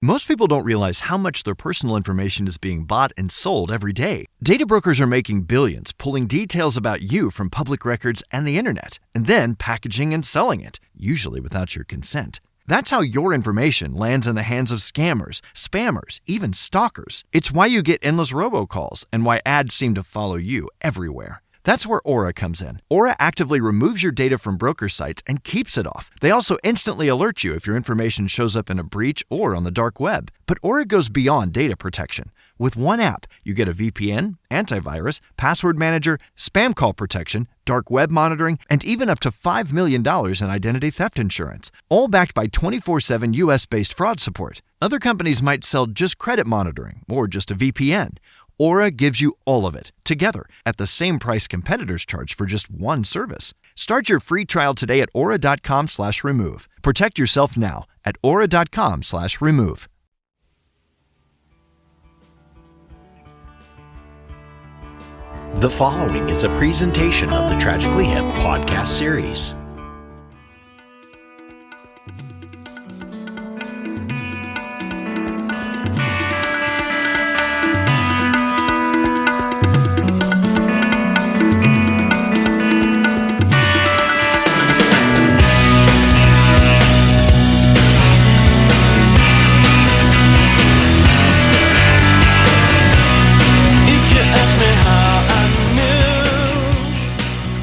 Most people don't realize how much their personal information is being bought and sold every day. Data brokers are making billions, pulling details about you from public records and the internet, and then packaging and selling it, usually without your consent. That's how your information lands in the hands of scammers, spammers, even stalkers. It's why you get endless robocalls and why ads seem to follow you everywhere. That's where Aura comes in. Aura actively removes your data from broker sites and keeps it off. They also instantly alert you if your information shows up in a breach or on the dark web. But Aura goes beyond data protection. With one app, you get a VPN, antivirus, password manager, spam call protection, dark web monitoring, and even up to $5 million in identity theft insurance, all backed by 24/7 US-based fraud support. Other companies might sell just credit monitoring or just a VPN. Aura gives you all of it, together, at the same price competitors charge for just one service. Start your free trial today at aura.com/remove. Protect yourself now at aura.com/remove. The following is a presentation of the Tragically Hip podcast series.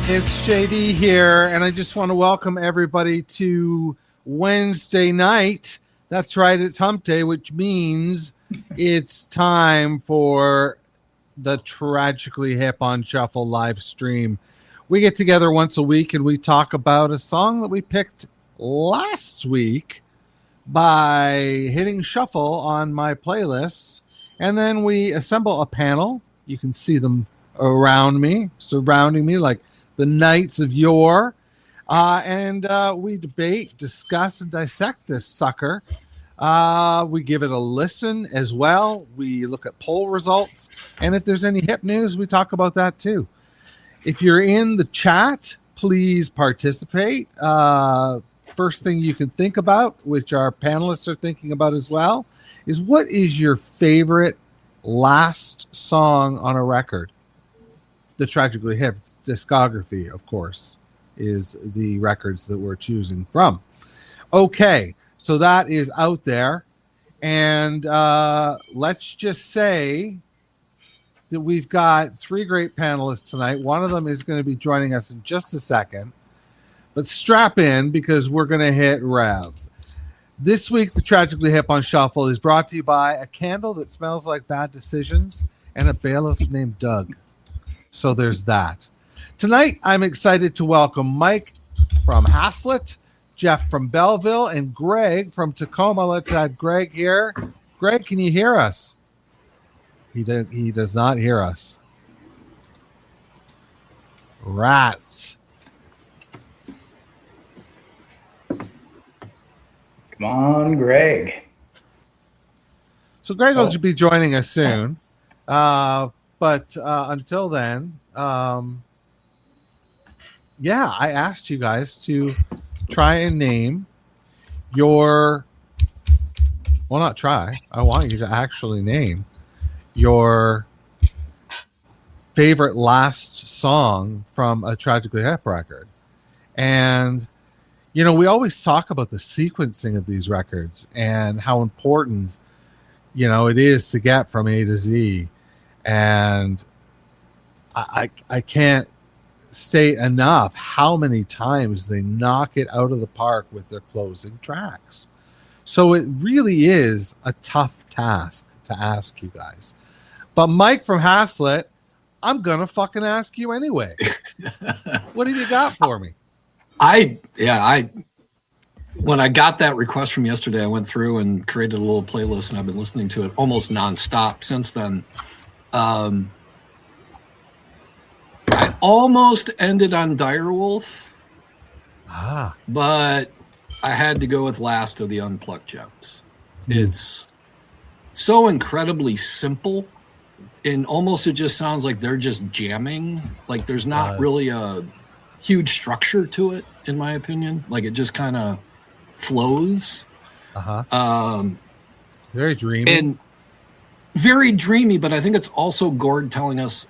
It's JD here, and I just want to welcome everybody to Wednesday night. That's right, it's Hump Day, which means it's time for the Tragically Hip On Shuffle live stream. We get together once a week and we talk about a song that we picked last week by hitting shuffle on my playlists, and then we assemble a panel. You can see them around me, surrounding me like the knights of yore, and we debate, discuss, and dissect this sucker. We give it a listen as well. We look at poll results, and if there's any hip news, we talk about that too. If you're in the chat, please participate. First thing you can think about, which our panelists are thinking about as well, is what is your favorite last song on a record? The Tragically Hip discography, of course, is the records that we're choosing from. Okay, so that is out there. And let's just say that we've got three great panelists tonight. One of them is going to be joining us in just a second. But strap in, because we're going to hit rev. This week, the Tragically Hip On Shuffle is brought to you by a candle that smells like bad decisions and a bailiff named Doug. So there's that. Tonight, I'm excited to welcome Mike from Haslett, Jeff from Belleville, and Greg from Tacoma. Let's add Greg here. Greg, can you hear us? He does not hear us. Rats. Come on, Greg. So Greg will be joining us soon. But until then, I asked you guys to try and name your, well, not try. I want you to actually name your favorite last song from a Tragically Hip record. And, you know, we always talk about the sequencing of these records and how important, you know, it is to get from A to Z. And I can't state enough how many times they knock it out of the park with their closing tracks. So it really is a tough task to ask you guys. But Mike from Haslett, I'm going to fucking ask you anyway. What have you got for me? When I got that request from yesterday, I went through and created a little playlist, and I've been listening to it almost nonstop since then. I almost ended on Direwolf, but I had to go with Last of the Unplugged Gems. It's so incredibly simple, and almost it just sounds like they're just jamming. Like there's not really a huge structure to it, in my opinion. Like it just kind of flows. Very dreamy. And very dreamy, but I think it's also Gord telling us,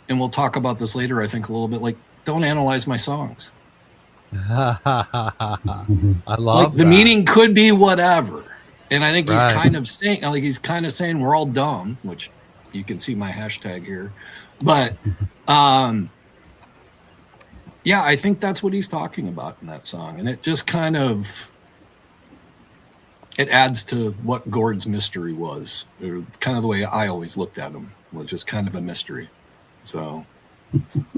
and we'll talk about this later, I think a little bit, like, don't analyze my songs. I love like, the that. meaning could be whatever. And I think he's Right. kind of saying we're all dumb, which you can see my hashtag here. But yeah, I think that's what he's talking about in that song. And it just kind of, it adds to what Gord's mystery was, or kind of the way I always looked at him, was just kind of a mystery. So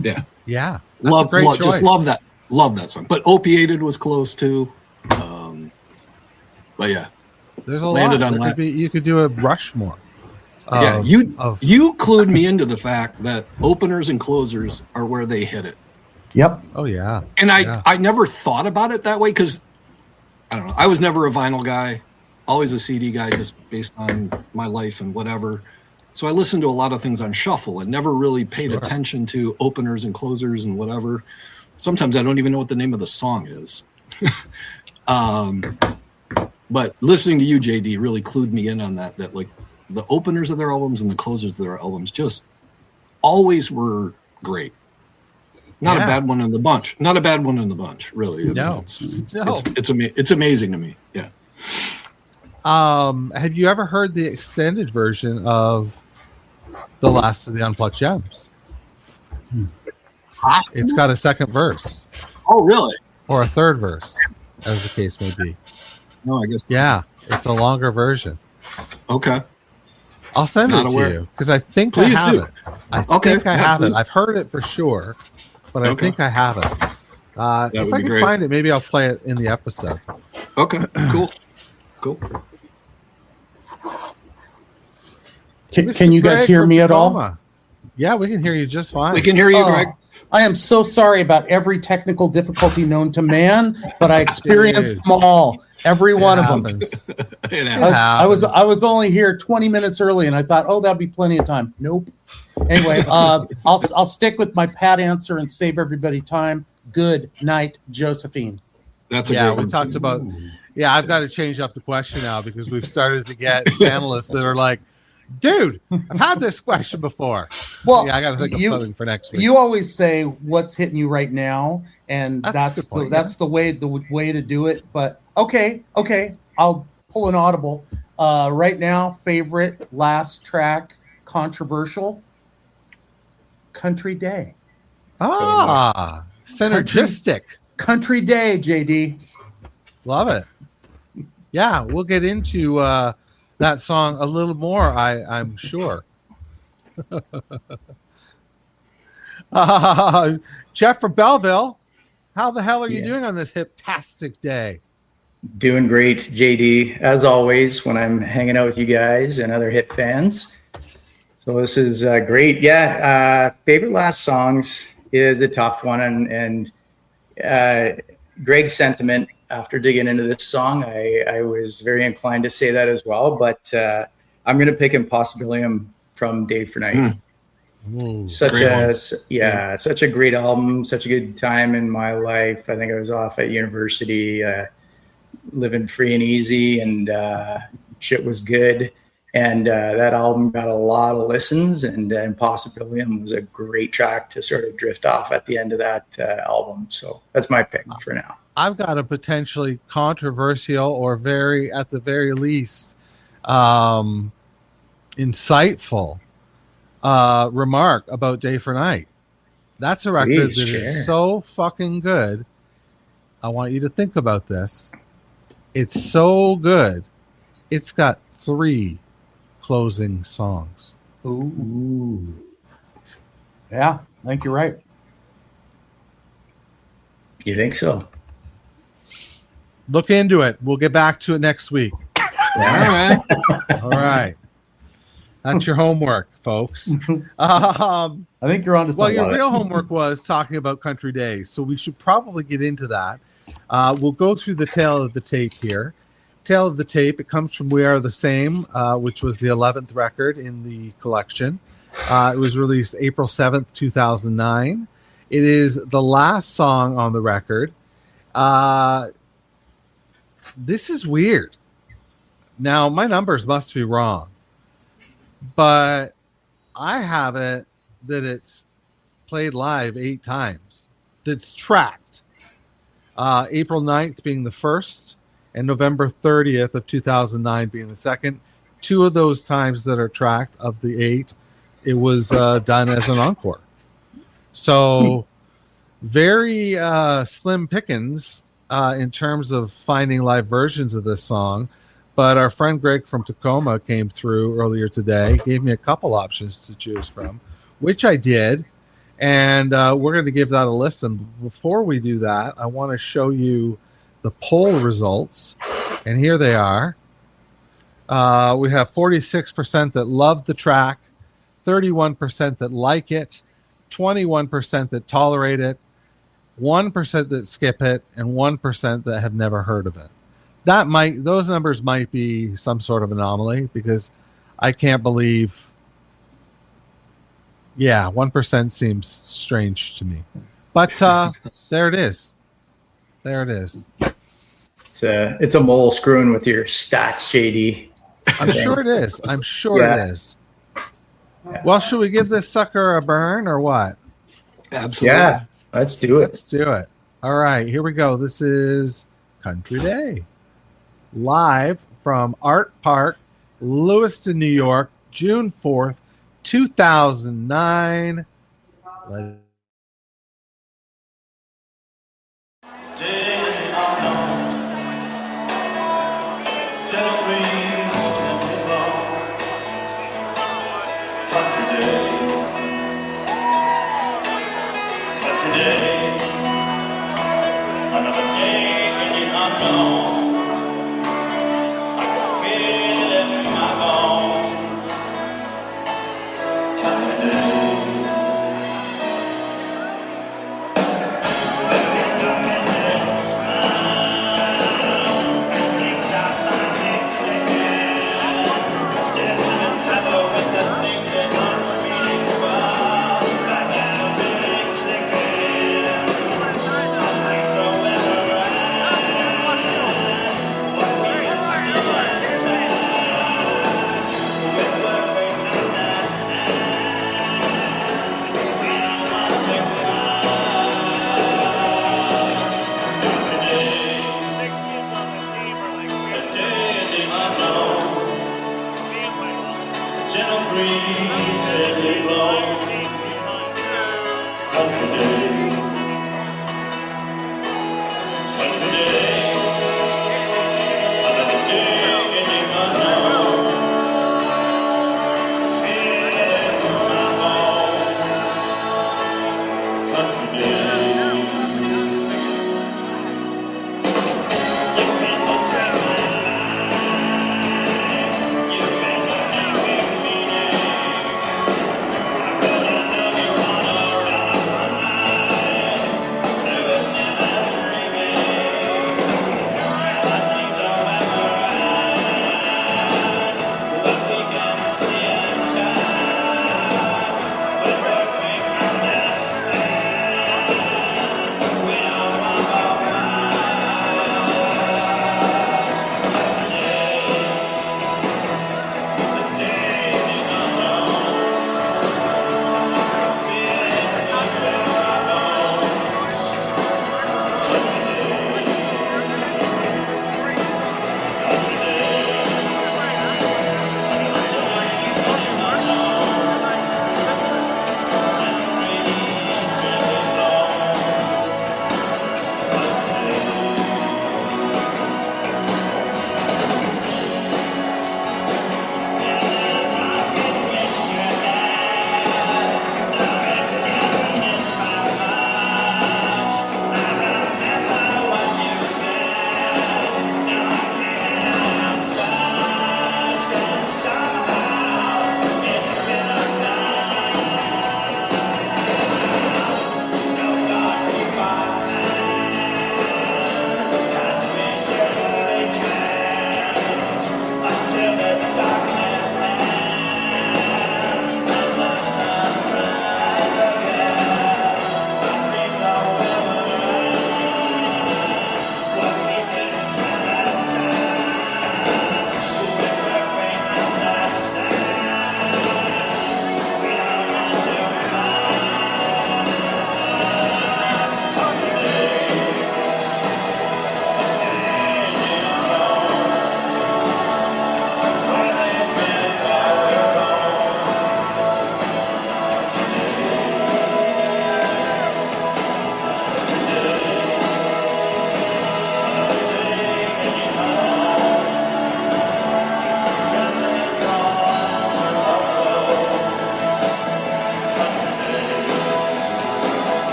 yeah. Yeah. Just love that song. But Opiated was close too. But yeah, There's a landed lot. on that. You could do a Rushmore. Yeah, you clued me into the fact that openers and closers are where they hit it. Yep. Oh yeah. And Yeah. I never thought about it that way because I don't know. I was never a vinyl guy, always a CD guy, just based on my life and whatever. So I listened to a lot of things on shuffle and never really paid attention to openers and closers and whatever. Sometimes I don't even know what the name of the song is. But listening to you, JD, really clued me in on that like the openers of their albums and the closers of their albums just always were great. Not a bad one in the bunch. Not a bad one in the bunch, really. No. It's amazing to me. Yeah. Have you ever heard the extended version of The Last of the Unplugged Gems? It's got a second verse. Oh, really? Or a third verse, as the case may be. No, I guess. Yeah, it's a longer version. Okay. I'll send it to you because I think Please I have do. it. I think I have it. I've heard it for sure, but I think I have it. If I can find it, maybe I'll play it in the episode. Okay, cool. Can you guys hear me at all? Yeah, we can hear you just fine. We can hear you, Greg. I am so sorry about every technical difficulty known to man, but I experienced them all. Every one of them. I was only here 20 minutes early, and I thought, oh, that'd be plenty of time. Nope. Anyway, I'll stick with my pat answer and save everybody time. Good night, Josephine. That's a great one. We talked about. Yeah, I've got to change up the question now because we've started to get panelists that are like, dude, I've had this question before. Well, yeah, I got to think of something for next week. You always say what's hitting you right now, and that's the way to do it. But okay, I'll pull an audible. Right now, favorite last track, controversial, Country Day. Synergistic. Country Day, JD. Love it. Yeah, we'll get into that song a little more, I'm sure. Jeff from Belleville, how the hell are you doing on this hip-tastic day? Doing great, JD, as always, when I'm hanging out with you guys and other hip fans. So this is great. Yeah, favorite last songs is a tough one. And Greg's sentiment after digging into this song, I was very inclined to say that as well. But I'm going to pick Impossibilium from Day for Night. Such a great album, such a good time in my life. I think I was off at university, living free and easy, and shit was good. And that album got a lot of listens, and Impossibilium was a great track to sort of drift off at the end of that album. So that's my pick for now. I've got a potentially controversial or at the very least, insightful remark about Day for Night. That's a record that is so fucking good. I want you to think about this. It's so good. It's got 3 closing songs. Ooh. Yeah, I think you're right. You think so? Look into it. We'll get back to it next week. All right. That's your homework, folks. I think you're on to something. Well, your real homework was talking about Country Day, so we should probably get into that. We'll go through the tail of the tape here. Tail of the tape, it comes from We Are the Same, which was the 11th record in the collection. It was released April 7th, 2009. It is the last song on the record. This is weird. Now, my numbers must be wrong, but I have it that it's played live 8 times. That's tracked. April 9th being the first, and November 30th of 2009 being the second. 2 of those times that are tracked of the 8, it was done as an encore. So very slim pickings in terms of finding live versions of this song. But our friend Greg from Tacoma came through earlier today, gave me a couple options to choose from, which I did. And we're going to give that a listen. Before we do that, I want to show you the poll results. And here they are. We have 46% that love the track, 31% that like it, 21% that tolerate it, 1% that skip it, and 1% that have never heard of it. Those numbers might be some sort of anomaly, because I can't believe. Yeah, 1% seems strange to me, but there it is. There it is. It's a mole screwing with your stats, JD. I'm sure it is. I'm sure it is. Yeah. Well, should we give this sucker a burn or what? Absolutely. Yeah, let's do it. Let's do it. All right, here we go. This is Country Day, live from Artpark, Lewiston, New York, June 4th, 2009.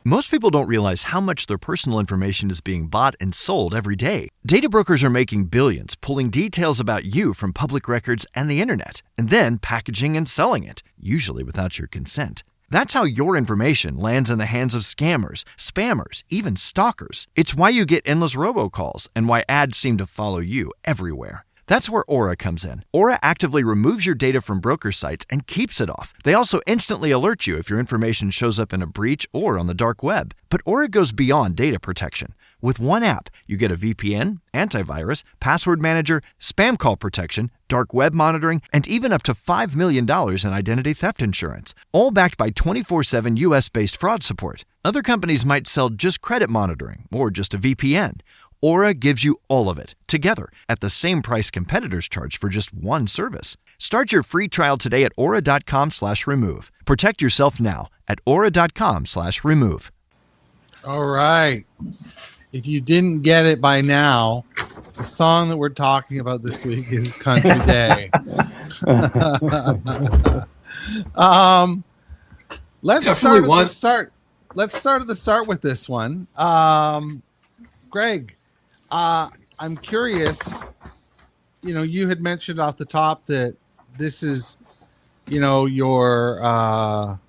Most people don't realize how much their personal information is being bought and sold every day. Data brokers are making billions, pulling details about you from public records and the internet, and then packaging and selling it, usually without your consent. That's how your information lands in the hands of scammers, spammers, even stalkers. It's why you get endless robocalls and why ads seem to follow you everywhere. That's where Aura comes in. Aura actively removes your data from broker sites and keeps it off. They also instantly alert you if your information shows up in a breach or on the dark web. But Aura goes beyond data protection. With one app, you get a VPN, antivirus, password manager, spam call protection, dark web monitoring, and even up to $5 million in identity theft insurance, all backed by 24/7 US-based fraud support. Other companies might sell just credit monitoring or just a VPN. Aura gives you all of it, together, at the same price competitors charge for just one service. Start your free trial today at aura.com/remove. Protect yourself now at aura.com/remove. All right. If you didn't get it by now, the song that we're talking about this week is Country Day. Let's start at the start with this one. Greg, I'm curious, you had mentioned off the top that this is, your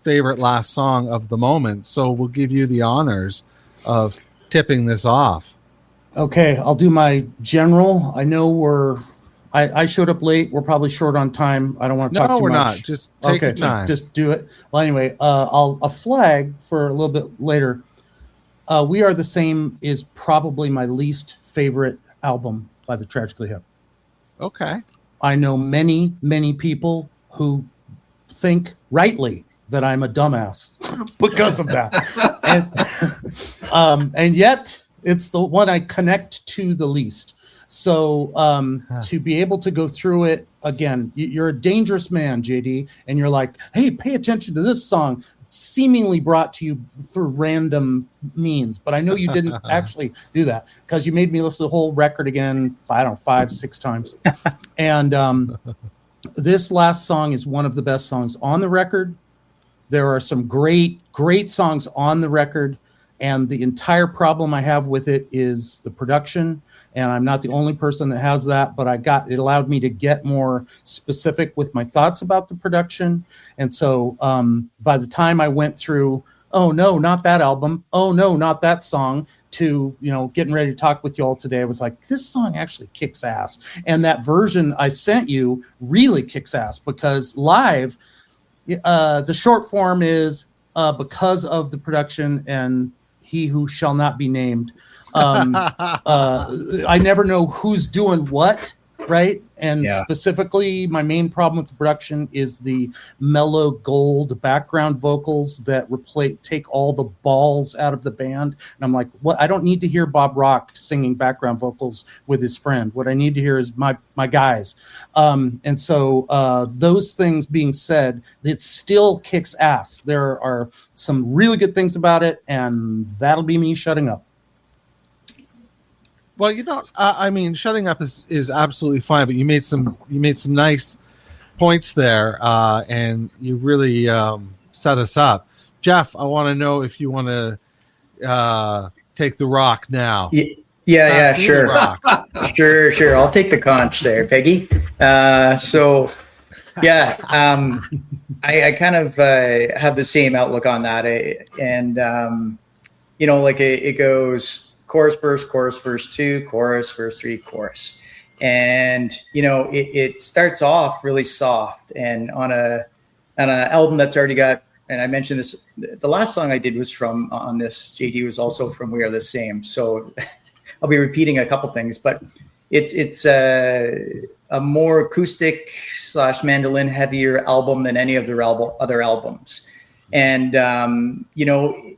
favorite last song of the moment. So we'll give you the honors of tipping this off. Okay, I'll do my general. I know I showed up late. We're probably short on time. I don't want to talk too much. No, we're not. Just take your time. Just do it. Well, anyway, a flag for a little bit later. We Are the Same is probably my least favorite album by the Tragically Hip. Okay. I know many, many people who think rightly that I'm a dumbass because of that. And yet it's the one I connect to the least. So to be able to go through it again, you're a dangerous man, JD, and you're like, hey, pay attention to this song, seemingly brought to you through random means. But I know you didn't actually do that because you made me listen to the whole record again, 5-6 times. And this last song is one of the best songs on the record. There are some great, great songs on the record. And the entire problem I have with it is the production. And I'm not the only person that has that, but it allowed me to get more specific with my thoughts about the production. And so by the time I went through, oh no, not that album, oh no, not that song, to getting ready to talk with you all today, I was like, this song actually kicks ass. And that version I sent you really kicks ass because live, the short form is because of the production and he who shall not be named. I never know who's doing what, right? And specifically, my main problem with the production is the mellow gold background vocals that take all the balls out of the band. And I'm like, what? I don't need to hear Bob Rock singing background vocals with his friend. What I need to hear is my guys. And so those things being said, it still kicks ass. There are some really good things about it, and that'll be me shutting up. Well, I mean, shutting up is absolutely fine, but you made some nice points there, and you really set us up. Jeff, I want to know if you want to take the rock now. Yeah, sure. Sure. I'll take the conch there, Peggy. I kind of have the same outlook on that, and it goes chorus, verse 2, chorus, verse 3, chorus. And, it starts off really soft and on an album that's already got, and I mentioned this, the last song I did was on this, JD, was also from We Are the Same. So I'll be repeating a couple things, but it's a more acoustic / mandolin heavier album than any of their other albums. And,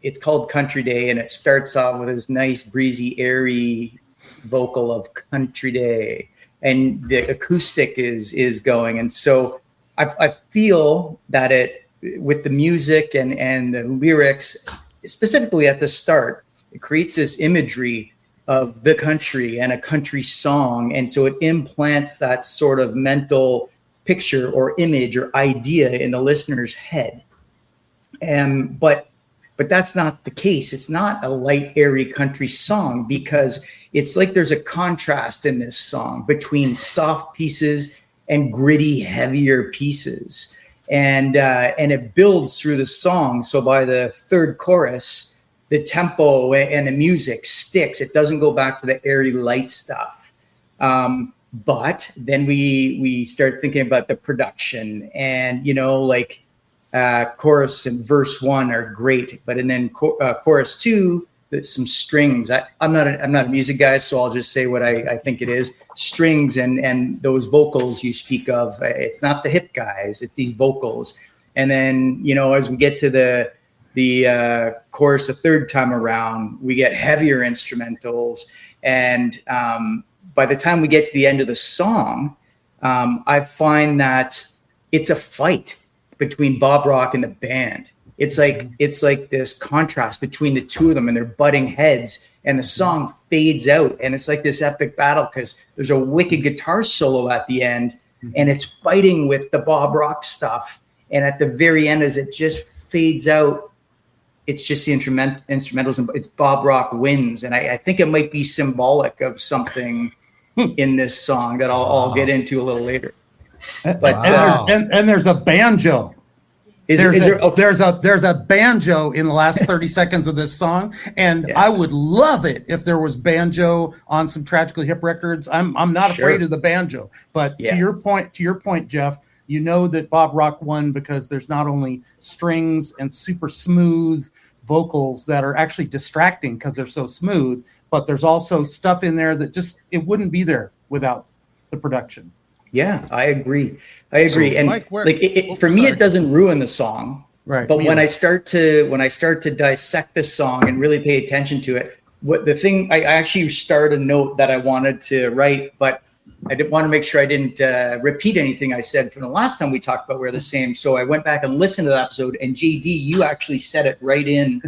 it's called Country Day, and it starts off with this nice, breezy, airy vocal of Country Day. And the acoustic is going. And so I feel that with the music and the lyrics, specifically at the start, it creates this imagery of the country and a country song. And so it implants that sort of mental picture or image or idea in the listener's head. But but that's not the case. It's not a light, airy country song because it's like there's a contrast in this song between soft pieces and gritty, heavier pieces. And it builds through the song. So by the third chorus, the tempo and the music sticks. It doesn't go back to the airy, light stuff. But then we start thinking about the production and, like chorus and verse 1 are great, but and then chorus 2, there's some strings. I'm not a music guy, so I'll just say what I think it is. Strings and those vocals you speak of. It's not the hip guys; it's these vocals. And then as we get to the chorus a third time around, we get heavier instrumentals. And by the time we get to the end of the song, I find that it's a fight between Bob Rock and the band. It's like this contrast between the two of them and their butting heads, and the song fades out, and it's like this epic battle because there's a wicked guitar solo at the end, and it's fighting with the Bob Rock stuff. And at the very end, as it just fades out, it's just the instrumentals, and it's Bob Rock wins. And I think it might be symbolic of something in this song that I'll get into a little later. But there's a banjo. There's a banjo in the last 30 seconds of this song, and I would love it if there was banjo on some Tragically Hip records. I'm not afraid of the banjo, but to your point, Jeff, that Bob Rock won because there's not only strings and super smooth vocals that are actually distracting because they're so smooth, but there's also stuff in there that just it wouldn't be there without the production. Yeah, I agree. So, and Mike, for me, it doesn't ruin the song. Right. But when I start to dissect this song and really pay attention to it, I actually started a note that I wanted to write, but I didn't want to make sure I didn't repeat anything I said from the last time we talked about We're the Same. So I went back and listened to the episode, and JD, you actually said it right in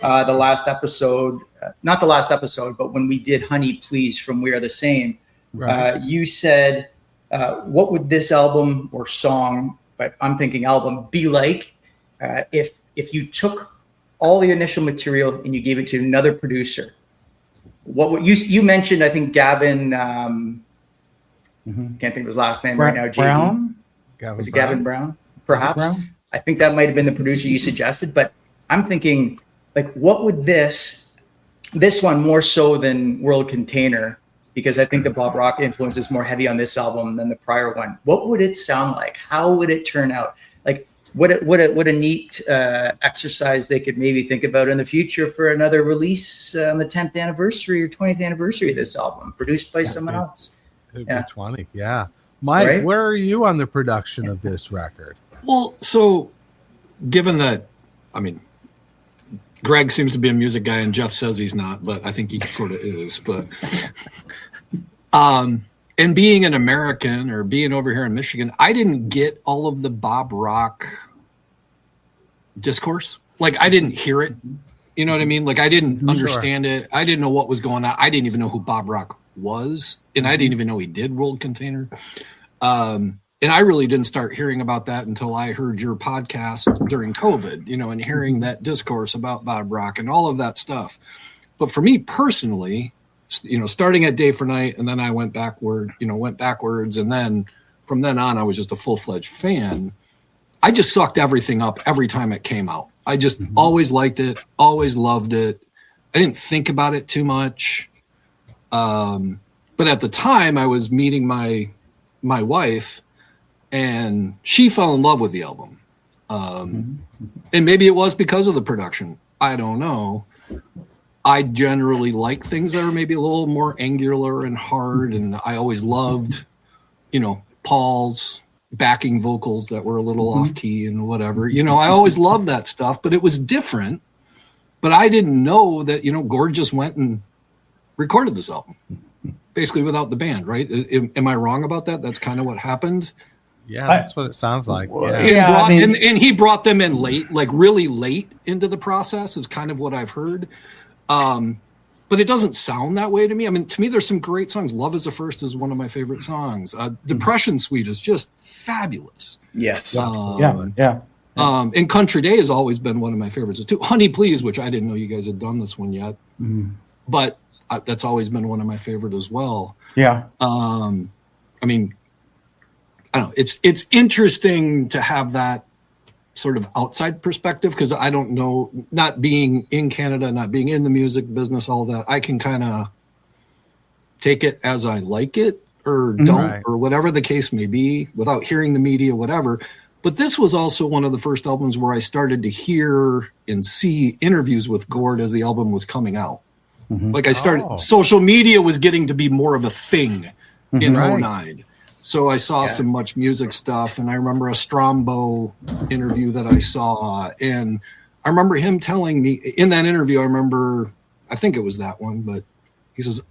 the last episode, not the last episode, but when we did Honey Please from We're the Same. Right. You said, what would this album or song, but I'm thinking album, be like if you took all the initial material and you gave it to another producer? What would you mentioned? I think Gavin. Can't think of his last name right now. Brown. Was it Gavin Brown? Perhaps. Brown? I think that might have been the producer you suggested. But I'm thinking, what would this one more so than World Container? Because I think the Bob Rock influence is more heavy on this album than the prior one. What would it sound like? How would it turn out? What a neat exercise they could maybe think about in the future for another release on the 10th anniversary or 20th anniversary of this album, produced by someone else. Could be 20, yeah. Mike, right? Where are you on the production of this record? Well, so given that, Greg seems to be a music guy and Jeff says he's not, but I think he sort of is. But and being an American or being over here in Michigan, I didn't get all of the Bob Rock discourse. I didn't hear it. You know what I mean? I didn't understand it. I didn't know what was going on. I didn't even know who Bob Rock was, and I didn't even know he did World Container. And I really didn't start hearing about that until I heard your podcast during COVID, and hearing that discourse about Bob Rock and all of that stuff. But for me personally, starting at Day for Night, and then I went backwards. And then from then on, I was just a full-fledged fan. I just sucked everything up every time it came out. I just always liked it, always loved it. I didn't think about it too much. But at the time I was meeting my wife, and she fell in love with the album. And maybe it was because of the production. I don't know. I generally like things that are maybe a little more angular and hard. And I always loved, Paul's backing vocals that were a little off key and whatever. I always loved that stuff, but it was different. But I didn't know that, Gord just went and recorded this album basically without the band, right? Am I wrong about that? That's kind of what happened. Yeah, that's what it sounds like. And he brought them in late, really late into the process is kind of what I've heard. But it doesn't sound that way to me. To me, there's some great songs. Love Is the First is one of my favorite songs. Depression Suite is just fabulous. Yes. Yeah. And Country Day has always been one of my favorites too. Honey Please, which I didn't know you guys had done this one yet, but that's always been one of my favorite as well. Yeah. I mean, I don't know. It's interesting to have that sort of outside perspective, because I don't know, not being in Canada, not being in the music business, all that, I can kind of take it as I like it or don't, or whatever the case may be, without hearing the media, whatever. But this was also one of the first albums where I started to hear and see interviews with Gord as the album was coming out. Like I started, social media was getting to be more of a thing in 09. So I saw some Much Music stuff, and I remember a Strombo interview that I saw, and I remember him telling me in that interview, I think it was that one, but he says,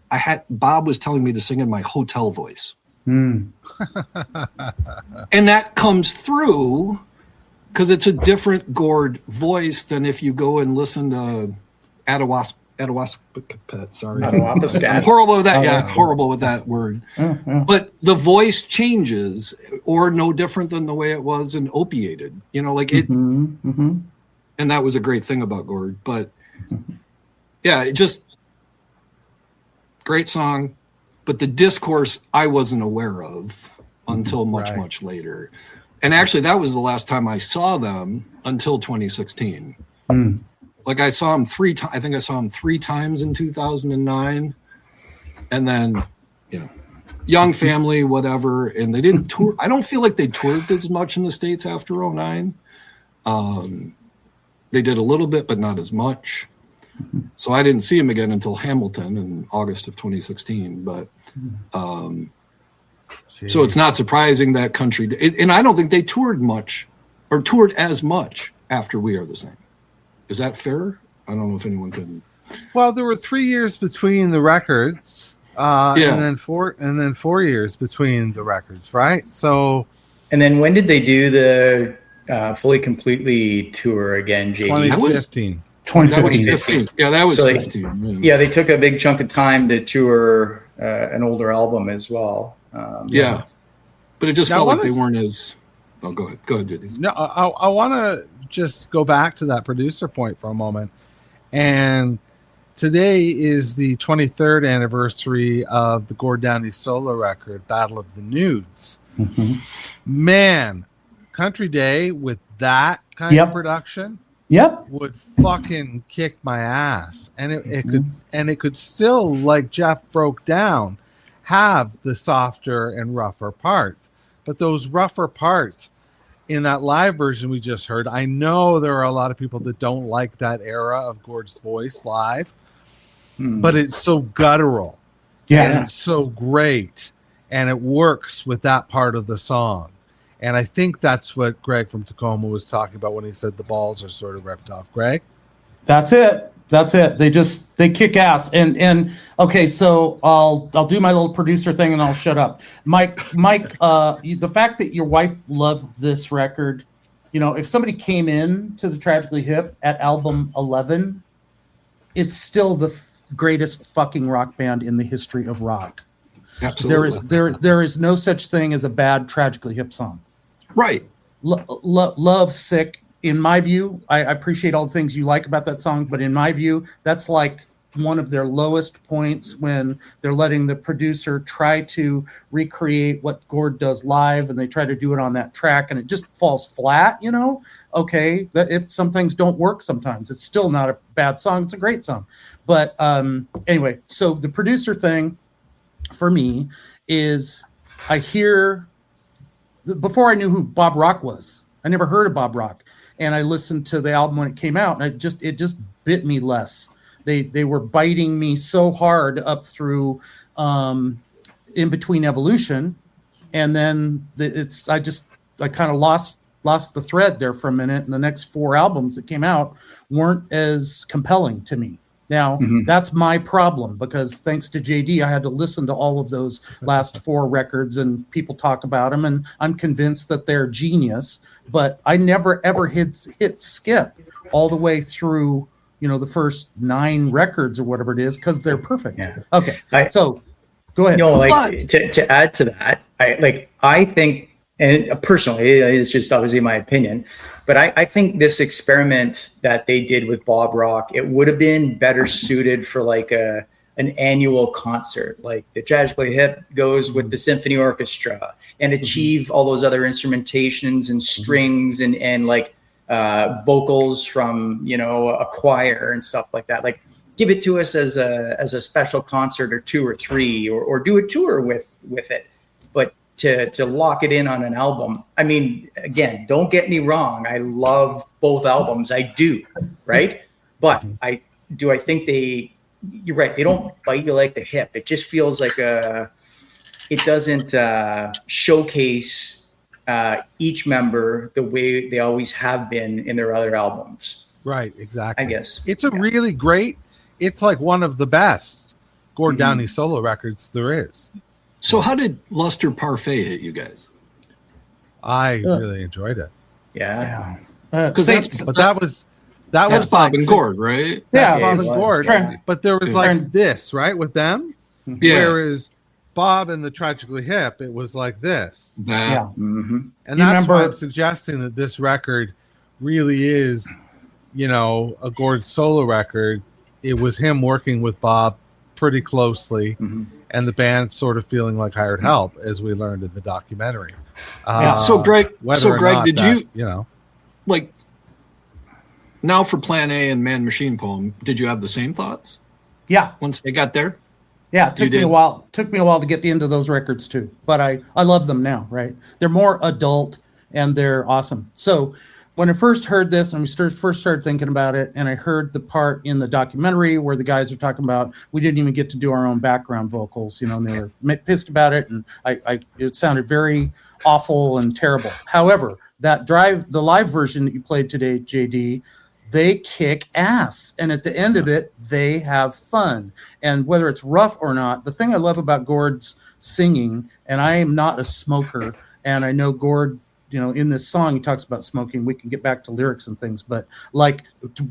Bob was telling me to sing in my hotel voice. And that comes through because it's a different Gord voice than if you go and listen to Adawaspet. Sorry, I'm horrible with that. Horrible with that word. But the voice changes, or no different than the way it was in Opiated. You know, like it. And that was a great thing about Gord. But yeah, it just great song. But the discourse I wasn't aware of until much later. And actually, that was the last time I saw them until 2016. Like I saw him 3 times. I think I saw him 3 times in 2009, and then, you know, young family, whatever. And they didn't tour. I don't feel like they toured as much in the States after 09. They did a little bit, but not as much. So I didn't see him again until Hamilton in August of 2016. But so it's not surprising that Country Day, and I don't think they toured much or toured as much after We Are the Same. Is that fair? I don't know if anyone can. Well, there were 3 years between the records, and then 4 years between the records, right? So, and then when did they do the Fully Completely tour again, JD? 2015. 2015. Yeah, that was so 15. Yeah, they took a big chunk of time to tour an older album as well. But it just felt like they weren't as. Oh, go ahead, JD. No, I want to just go back to that producer point for a moment. And today is the 23rd anniversary of the Gord Downie solo record, Battle of the Nudes. Man, Country Day with that kind of production would fucking kick my ass. And it could still, like Jeff broke down, have the softer and rougher parts. But those rougher parts in that live version we just heard, I know there are a lot of people that don't like that era of Gord's voice live, but it's so guttural. And it's so great. And it works with that part of the song. And I think that's what Greg from Tacoma was talking about when he said the balls are sort of ripped off. Greg? That's it. They kick ass. And okay, so I'll do my little producer thing and I'll shut up. Mike, the fact that your wife loved this record, you know, if somebody came in to the Tragically Hip at album 11, it's still the greatest fucking rock band in the history of rock. Absolutely. There is no such thing as a bad Tragically Hip song. Right. Love Sick. In my view, I appreciate all the things you like about that song, but in my view, that's like one of their lowest points when they're letting the producer try to recreate what Gord does live, and they try to do it on that track, and it just falls flat, you know? Okay, that if some things don't work sometimes, it's still not a bad song, it's a great song. But anyway, so the producer thing for me is I hear, before I knew who Bob Rock was, I never heard of Bob Rock. And I listened to the album when it came out, and it just bit me less. They were biting me so hard up through In Between Evolution, and then I kind of lost the thread there for a minute. And the next 4 albums that came out weren't as compelling to me. Now, that's my problem, because thanks to JD, I had to listen to all of those last 4 records, and people talk about them, and I'm convinced that they're genius, but I never, ever hit skip all the way through, you know, the first 9 records or whatever it is, because they're perfect. Yeah. Okay, so go ahead. No, like to add to that, I think and personally, it's just obviously my opinion, but I think this experiment that they did with Bob Rock, it would have been better suited for like an annual concert. Like the Tragically Hip goes with the symphony orchestra and achieve all those other instrumentations and strings and like vocals from, you know, a choir and stuff like that. Like give it to us as a special concert or 2 or 3, or do a tour with it. But to lock it in on an album, I mean, again, don't get me wrong, I love both albums, I do, right? But I think you're right, they don't bite you like the hip. It just feels like it doesn't showcase each member the way they always have been in their other albums. Right, exactly. I guess it's a really great, it's like one of the best Gord Downie solo records there is. So how did Lustre Parfait hit you guys? I really enjoyed it. Yeah. Because that was Bob like, and Gord, right? That's Yeah, Bob and Gord. Right. But there was like this, right, with them. Yeah. Whereas Bob and the Tragically Hip, it was like this. That. And that's why I'm suggesting that this record really is, you know, a Gord solo record. It was him working with Bob pretty closely, and the band sort of feeling like hired help, as we learned in the documentary. So Greg, did you know, like now for Plan A and Man Machine Poem? Did you have the same thoughts? Yeah. Once they got there. Yeah, it took me a while. Took me a while to get into those records too, but I love them now. Right? They're more adult and they're awesome. So when I first heard this, and we first started thinking about it, and I heard the part in the documentary where the guys are talking about we didn't even get to do our own background vocals, you know, and they were pissed about it, and it sounded very awful and terrible. However, the live version that you played today, JD, they kick ass, and at the end of it, they have fun. And whether it's rough or not, the thing I love about Gord's singing, and I am not a smoker, and I know Gord, you know, in this song, he talks about smoking. We can get back to lyrics and things, but like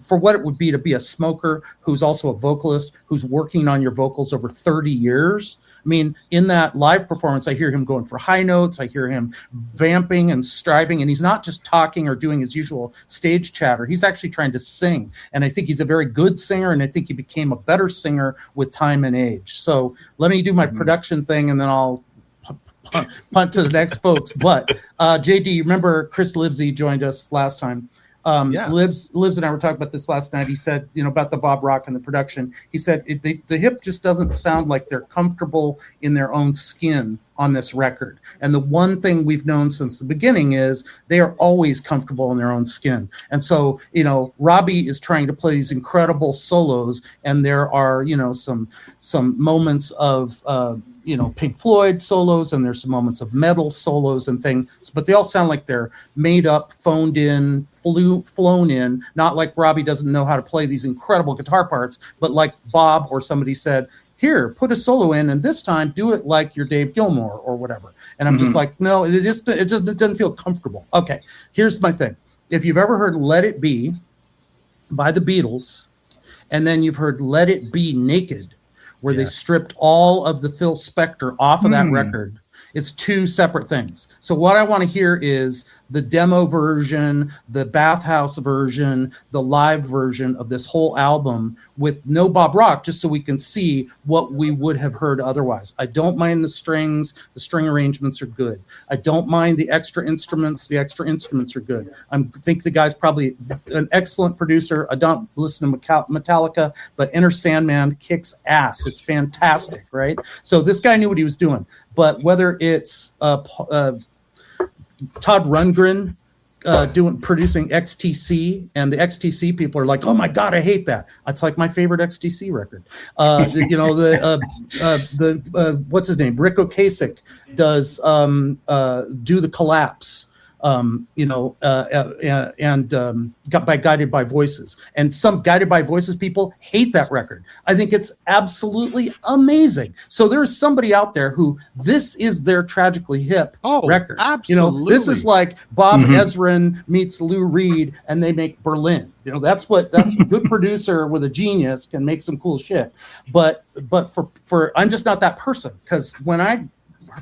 for what it would be to be a smoker who's also a vocalist, who's working on your vocals over 30 years. I mean, in that live performance, I hear him going for high notes. I hear him vamping and striving, and he's not just talking or doing his usual stage chatter. He's actually trying to sing, and I think he's a very good singer, and I think he became a better singer with time and age. So let me do my production thing, and then I'll punt to the next folks. But JD, you remember Chris Livesey joined us last time. Livs and I were talking about this last night. He said, you know, about the Bob Rock and the production. He said the hip just doesn't sound like they're comfortable in their own skin on this record. And the one thing we've known since the beginning is they are always comfortable in their own skin. And so, you know, Robbie is trying to play these incredible solos, and there are, you know, some moments of you know, Pink Floyd solos, and there's some moments of metal solos and things, but they all sound like they're made up, phoned in, flown in, not like Robbie doesn't know how to play these incredible guitar parts, but like Bob or somebody said, here, put a solo in, and this time do it like you're Dave Gilmour or whatever. And I'm just like, no, it doesn't feel comfortable. Okay, here's my thing. If you've ever heard Let It Be by the Beatles, and then you've heard Let It Be Naked, where they stripped all of the Phil Spector off of that record. It's two separate things. So what I want to hear is the demo version, the bathhouse version, the live version of this whole album with no Bob Rock, just so we can see what we would have heard otherwise. I don't mind the strings. The string arrangements are good. I don't mind the extra instruments. The extra instruments are good. I think the guy's probably an excellent producer. I don't listen to Metallica, but Enter Sandman kicks ass. It's fantastic, right? So this guy knew what he was doing. But whether it's Todd Rundgren producing XTC, and the XTC people are like, "Oh my God, I hate that." It's like my favorite XTC record. You know, the what's his name, Rick Ocasek does Do the Collapse. You know, and Guided by Voices, and some Guided by Voices people hate that record. I think it's absolutely amazing. So there is somebody out there who this is their Tragically Hip record. Absolutely. You know, this is like Bob Ezrin meets Lou Reed, and they make Berlin. You know, that's a good producer with a genius can make some cool shit. But for I'm just not that person, because when I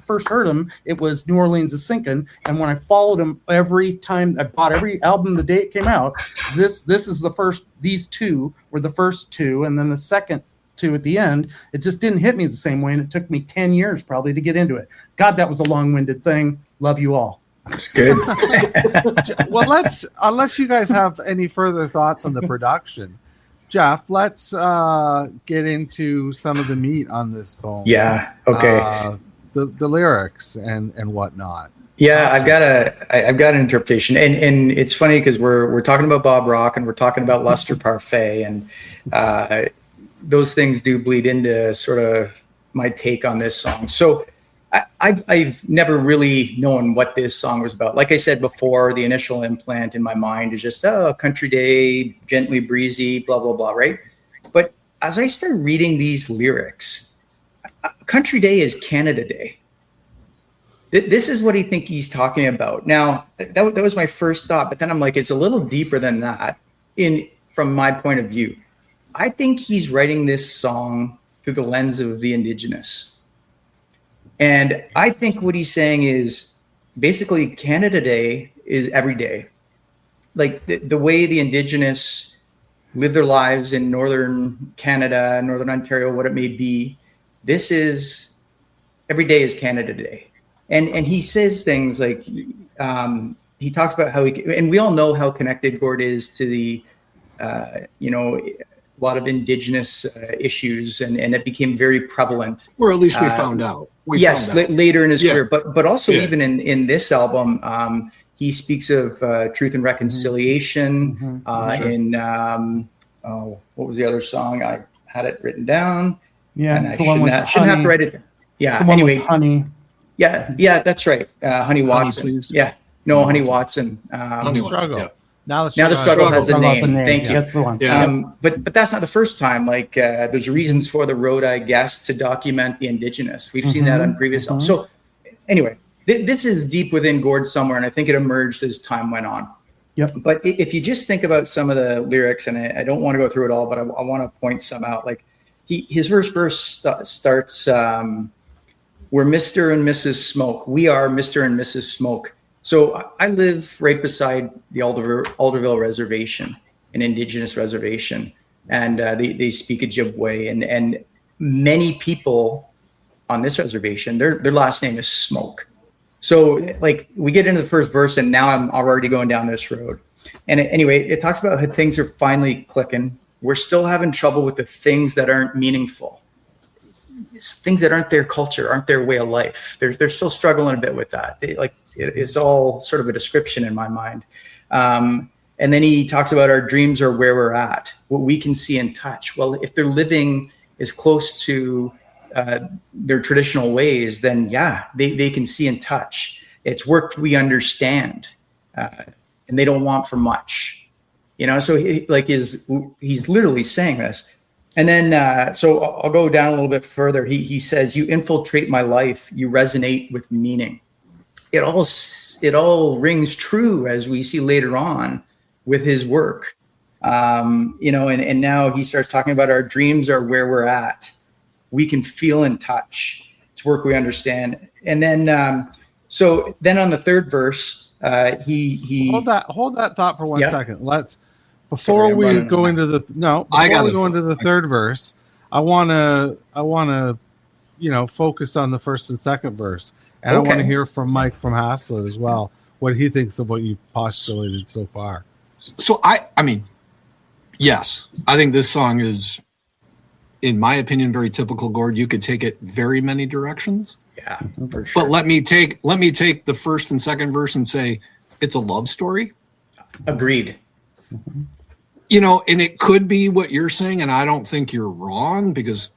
first heard him, it was New Orleans is Sinking. And when I followed him every time, I bought every album the day it came out. This is the first, these two were the first two, and then the second two at the end. It just didn't hit me the same way, and it took me 10 years probably to get into it. God, that was a long-winded thing. Love you all. That's good. Well, unless you guys have any further thoughts on the production, Jeff, let's get into some of the meat on this poem. Yeah. Okay. The lyrics and whatnot. Yeah, I've got an interpretation, and it's funny because we're talking about Bob Rock and we're talking about Lustre Parfait, and those things do bleed into sort of my take on this song. So I've never really known what this song was about. Like I said before, the initial implant in my mind is just, country day, gently breezy, blah, blah, blah, right? But as I start reading these lyrics, country day is Canada Day. This is what I think he's talking about. Now, that was my first thought, but then I'm like, it's a little deeper than that from my point of view. I think he's writing this song through the lens of the Indigenous. And I think what he's saying is basically Canada Day is every day. Like the way the Indigenous live their lives in Northern Canada, Northern Ontario, what it may be, this is every day is Canada Day. And he says things like, he talks about how and we all know how connected Gord is to the, a lot of Indigenous issues, and it became very prevalent. Or at least we found out. Later in his career, but also even in this album, he speaks of truth and reconciliation. In what was the other song? I had it written down. Yeah, and I shouldn't have to write it down. Yeah. Anyway, Honey. Yeah, that's right. Honey Watson. Honey Watson. Honey Struggle. Yeah. Now the struggle has a name. Thank you. That's the one. But that's not the first time. Like there's reasons for the road, I guess, to document the Indigenous. We've seen that on previous albums. So anyway, this is deep within Gord somewhere, and I think it emerged as time went on. Yep. But if you just think about some of the lyrics, and I don't want to go through it all, but I want to point some out. Like his first verse starts, "We're Mr. and Mrs. Smoke. We are Mr. and Mrs. Smoke." So I live right beside the Alderville Reservation, an Indigenous reservation, and they speak Ojibwe, and many people on this reservation, their last name is Smoke. So like we get into the first verse, and now I'm already going down this road. And anyway, it talks about how things are finally clicking. We're still having trouble with the things that aren't meaningful. It's things that aren't their culture, aren't their way of life. They're still struggling a bit with that. It's all sort of a description in my mind. And then he talks about our dreams are where we're at, what we can see and touch. Well, if they're living as close to their traditional ways, then they can see and touch. It's work we understand, and they don't want for much. So he's literally saying this. And then, so I'll go down a little bit further. He says, "You infiltrate my life. You resonate with meaning." It all rings true as we see later on with his work. And now he starts talking about our dreams are where we're at. We can feel and touch. It's work we understand. And then, so then on the third verse, he hold that thought for 1 second. Before we go into the third verse, I want to focus on the first and second verse, and I want to hear from Mike from Haslett as well, what he thinks of what you've postulated so far. So I mean, yes, I think this song is, in my opinion, very typical Gord. You could take it very many directions. Yeah, for sure. But let me take the first and second verse and say it's a love story. Agreed. And it could be what you're saying, and I don't think you're wrong, because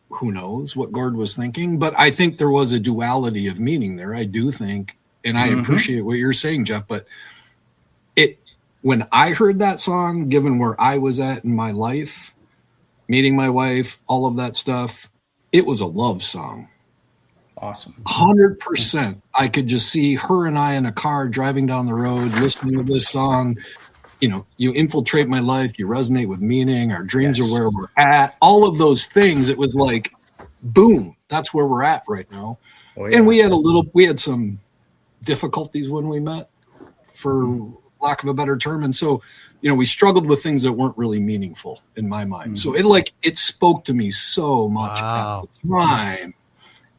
who knows what Gord was thinking. But I think there was a duality of meaning there. I do think, and I appreciate what you're saying, Jeff. But when I heard that song, given where I was at in my life, meeting my wife, all of that stuff, it was a love song. Awesome. 100%. I could just see her and I in a car driving down the road, listening to this song. You infiltrate my life, you resonate with meaning, our dreams are where we're at, all of those things. It was like, boom, that's where we're at right now. Oh, yeah. And we had some difficulties when we met, for lack of a better term. And so, we struggled with things that weren't really meaningful in my mind. So it spoke to me so much at the time,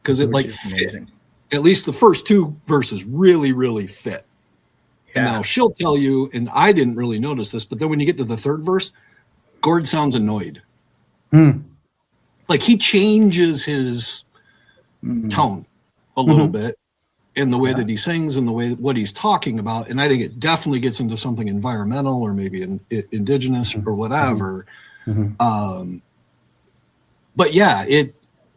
because it fit. At least the first two verses really, really fit. Yeah. And now she'll tell you, and I didn't really notice this, but then when you get to the third verse, Gord sounds annoyed. Like he changes his tone a little bit in the way that he sings and the way what he's talking about. And I think it definitely gets into something environmental or maybe indigenous or whatever. But yeah,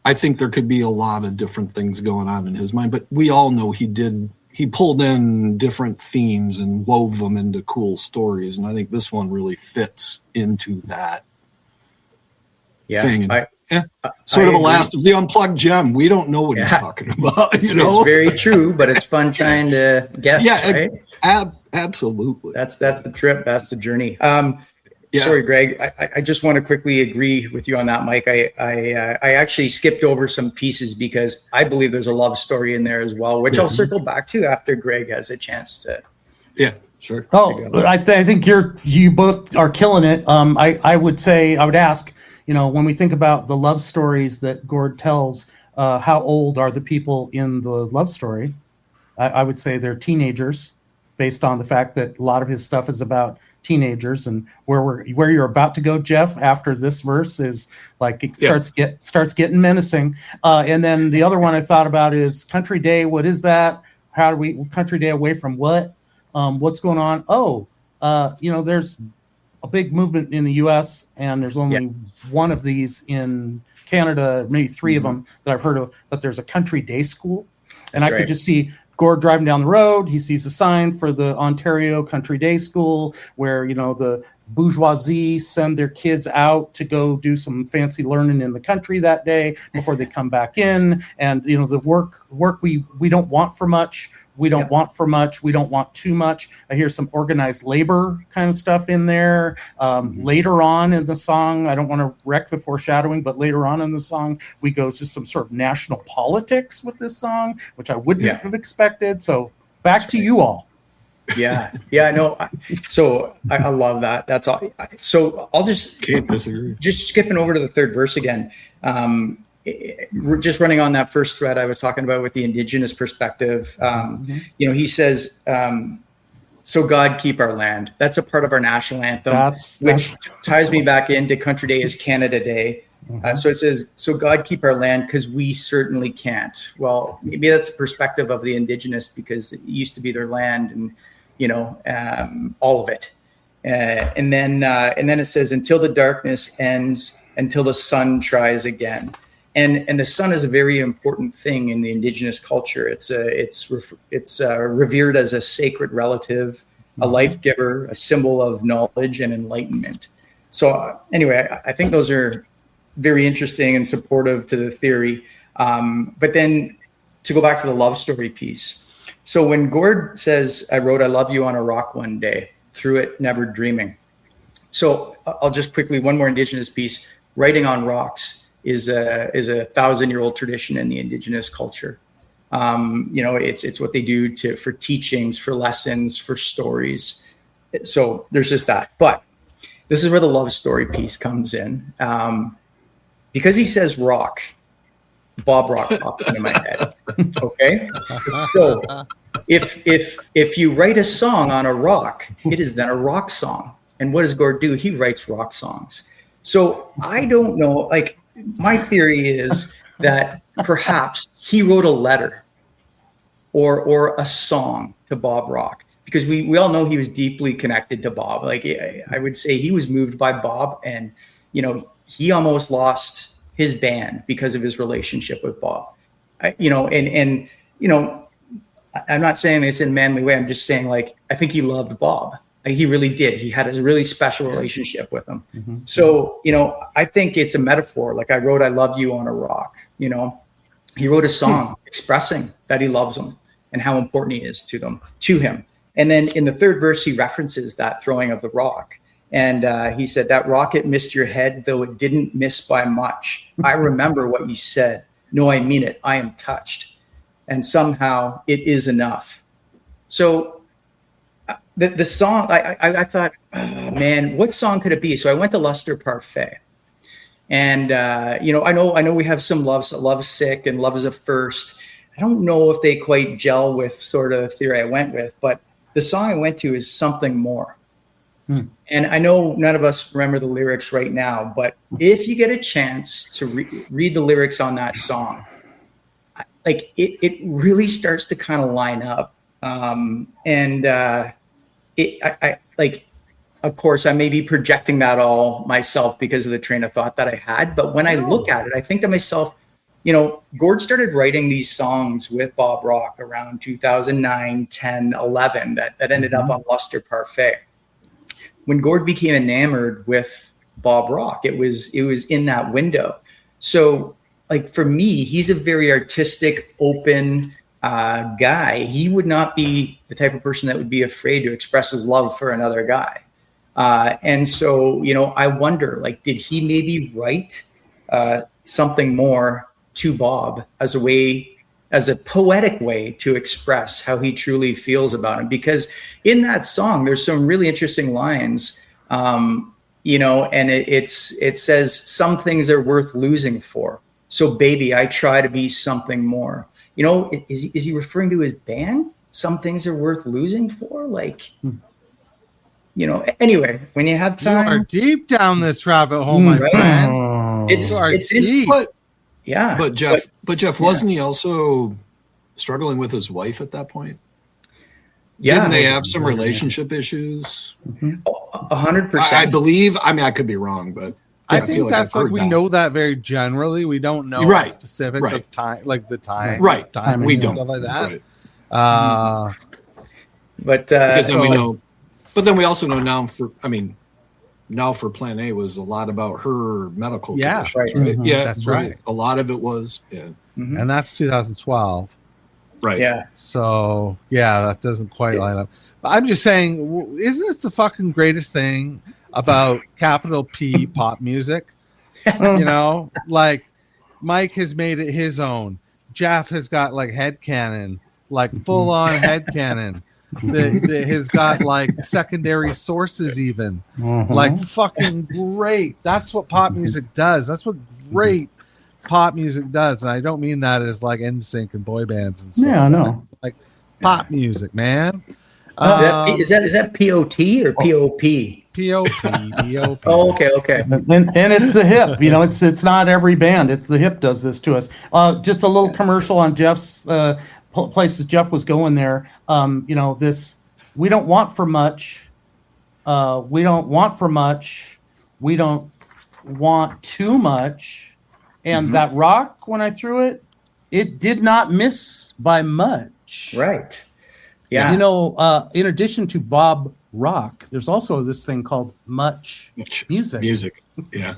I think there could be a lot of different things going on in his mind, but we all know he pulled in different themes and wove them into cool stories. And I think this one really fits into that thing. Sort of the last of the Unplugged Gem. We don't know what he's talking about. It's very true, but it's fun trying to guess. Yeah, right? Absolutely. That's the trip. That's the journey. Sorry, Greg. I just want to quickly agree with you on that, Mike. I actually skipped over some pieces because I believe there's a love story in there as well, which I'll circle back to after Greg has a chance to. Yeah, sure. Oh, I think you both are killing it. I would ask, when we think about the love stories that Gord tells, how old are the people in the love story? I would say they're teenagers, based on the fact that a lot of his stuff is about teenagers, and where you're about to go, Jeff, after this verse is like it starts getting menacing. And then the other one I thought about is Country Day. What is that? How do we Country Day away from what? What's going on? There's a big movement in the U.S. and there's only one of these in Canada, maybe three of them that I've heard of. But there's a Country Day school, and I could just see Gord driving down the road. He sees a sign for the Ontario Country Day School where, the bourgeoisie send their kids out to go do some fancy learning in the country that day before they come back in. And, the work we don't want for much. We don't want for much. We don't want too much. I hear some organized labor kind of stuff in there. Later on in the song, I don't want to wreck the foreshadowing, but later on in the song, we go to some sort of national politics with this song, which I wouldn't have expected. So back to you all. No. So I love that. That's all. So I'll just skipping over to the third verse again. We're just running on that first thread I was talking about with the Indigenous perspective. He says, so God keep our land. That's a part of our national anthem, which ties me back into Country Day is Canada Day. So it says, so God keep our land because we certainly can't. Well, maybe that's the perspective of the Indigenous because it used to be their land and, all of it. And then it says, until the darkness ends, until the sun tries again. And the sun is a very important thing in the Indigenous culture. It's revered as a sacred relative, a life giver, a symbol of knowledge and enlightenment. So anyway, I think those are very interesting and supportive to the theory. But then to go back to the love story piece. So when Gord says, I wrote, I love you on a rock one day, through it, never dreaming. So I'll just quickly, one more Indigenous piece, writing on rocks is a 1,000-year-old tradition in the Indigenous culture. It's what they do for teachings, for lessons, for stories. So there's just that. But this is where the love story piece comes in. Because he says rock, Bob Rock pops into my head. Okay? So if you write a song on a rock, it is then a rock song. And what does Gord do? He writes rock songs. So I don't know, my theory is that perhaps he wrote a letter or a song to Bob Rock, because we all know he was deeply connected to Bob. I would say he was moved by Bob, and he almost lost his band because of his relationship with Bob. I'm not saying this in a manly way. I'm just saying I think he loved Bob. He really did. He had a really special relationship with him. So, I think it's a metaphor. I wrote, I love you on a rock. He wrote a song expressing that he loves them and how important he is to him. And then in the third verse, he references that throwing of the rock. And he said, that rocket missed your head, though it didn't miss by much. I remember what you said. No, I mean it. I am touched. And somehow it is enough. So the song, I thought, oh, man, what song could it be? So I went to Lustre Parfait. And, I know we have some Love's Sick and Love is a First. I don't know if they quite gel with sort of theory I went with, but the song I went to is Something More. And I know none of us remember the lyrics right now, but if you get a chance to read the lyrics on that song, like it really starts to kind of line up. Of course, I may be projecting that all myself because of the train of thought that I had. But when I look at it, I think to myself, Gord started writing these songs with Bob Rock around 2009, 10, 11 that ended up on Lustre Parfait. When Gord became enamored with Bob Rock, it was in that window. So, like, for me, he's a very artistic, open guy. He would not be the type of person that would be afraid to express his love for another guy. And so, I wonder, like, did he maybe write Something More to Bob as a poetic way to express how he truly feels about him? Because in that song, there's some really interesting lines, and it says, some things are worth losing for. So baby, I try to be something more. Is he referring to his band? Some things are worth losing for? Like, anyway, when you have time. You are deep down this rabbit hole, my friend. It's deep. Yeah. But Jeff, wasn't he also struggling with his wife at that point? Yeah. Didn't they have some relationship issues? 100%. I believe. I mean, I could be wrong, but I think that's like we know that very generally. We don't know the specifics of time, like the time. Right. Timing we and don't. Stuff like that. Right. But because then we know. But then we also know now for Plan A was a lot about her medical conditions, right? Mm-hmm. Yeah, that's right. A lot of it was, and that's 2012, right? Yeah. So that doesn't quite line up. But I'm just saying, isn't this the fucking greatest thing about capital P pop music? Like Mike has made it his own. Jeff has got like headcanon, like full on headcanon. That has got like secondary sources, even like fucking great. That's what pop music does. That's what great pop music does. And I don't mean that as like NSYNC and boy bands and stuff. Yeah, no, like pop music, man. Is that POT or POP? POP. Oh, okay. And it's the hip. It's not every band. It's the hip does this to us. Just a little commercial on Jeff's places Jeff was going there. This, we don't want for much. We don't want for much. We don't want too much. And that rock, when I threw it, it did not miss by much. Right. Yeah. In addition to Bob Rock, there's also this thing called much music. Music. Yeah.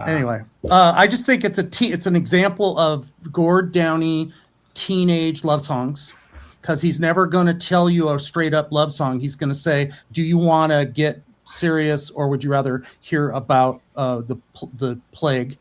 Anyway, I just think it's an example of Gord Downie teenage love songs, because he's never going to tell you a straight up love song. He's going to say, do you want to get serious, or would you rather hear about the plague?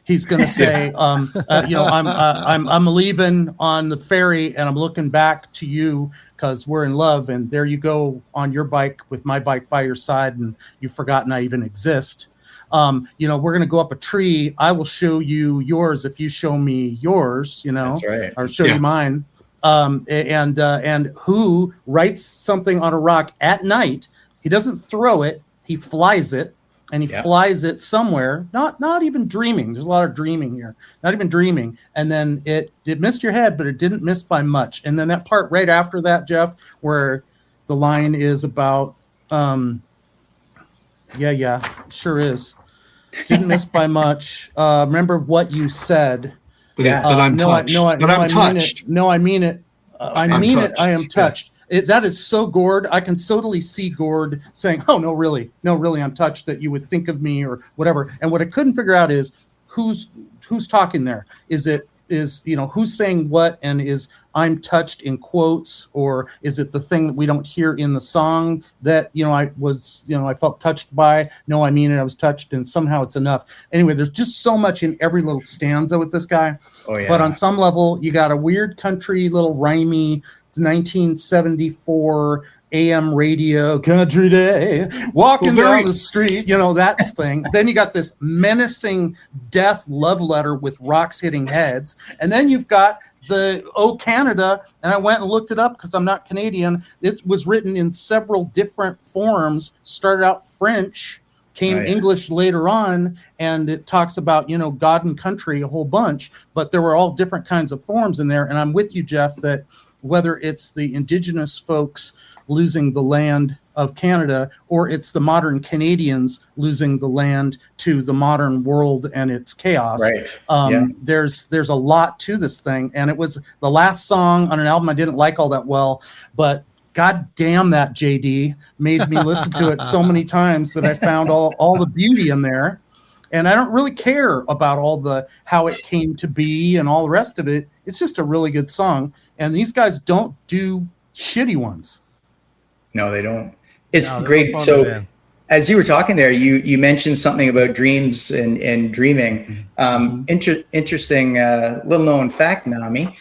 He's going to say, I'm leaving on the ferry and I'm looking back to you because we're in love, and there you go on your bike with my bike by your side, and you've forgotten I even exist. We're going to go up a tree. I will show you yours if you show me yours, That's right. or show you mine. And who writes something on a rock at night? He doesn't throw it. He flies it, and he flies it somewhere. Not even dreaming. There's a lot of dreaming here. Not even dreaming. And then it missed your head, but it didn't miss by much. And then that part right after that, Jeff, where the line is about, sure is. Didn't miss by much. Remember what you said. But I'm touched. I'm touched. I mean it. I mean it. I am touched. That is so Gord. I can totally see Gord saying, "Oh no, really, I'm touched that you would think of me or whatever." And what I couldn't figure out is who's talking there. Is it who's saying what, and is I'm touched in quotes, or is it the thing that we don't hear in the song that, I felt touched by? No, I mean it, I was touched, and somehow it's enough. Anyway, there's just so much in every little stanza with this guy. Oh, yeah. But on some level, you got a weird country, little rhymey, it's 1974 AM radio, country day, walking down the street, that thing. Then you got this menacing death love letter with rocks hitting heads. And then you've got the Oh Canada, and I went and looked it up because I'm not Canadian. It was written in several different forms, started out French, came English later on, and it talks about, God and country a whole bunch, but there were all different kinds of forms in there. And I'm with you, Jeff, that whether it's the Indigenous folks losing the land of Canada, or it's the modern Canadians losing the land to the modern world and its chaos. Right. There's a lot to this thing. And it was the last song on an album I didn't like all that well, but God damn, that JD made me listen to it so many times that I found all the beauty in there. And I don't really care about all the how it came to be and all the rest of it. It's just a really good song. And these guys don't do shitty ones. No, they don't. It's great. So as you were talking there, you mentioned something about dreams and dreaming. Interesting little known fact, Nami.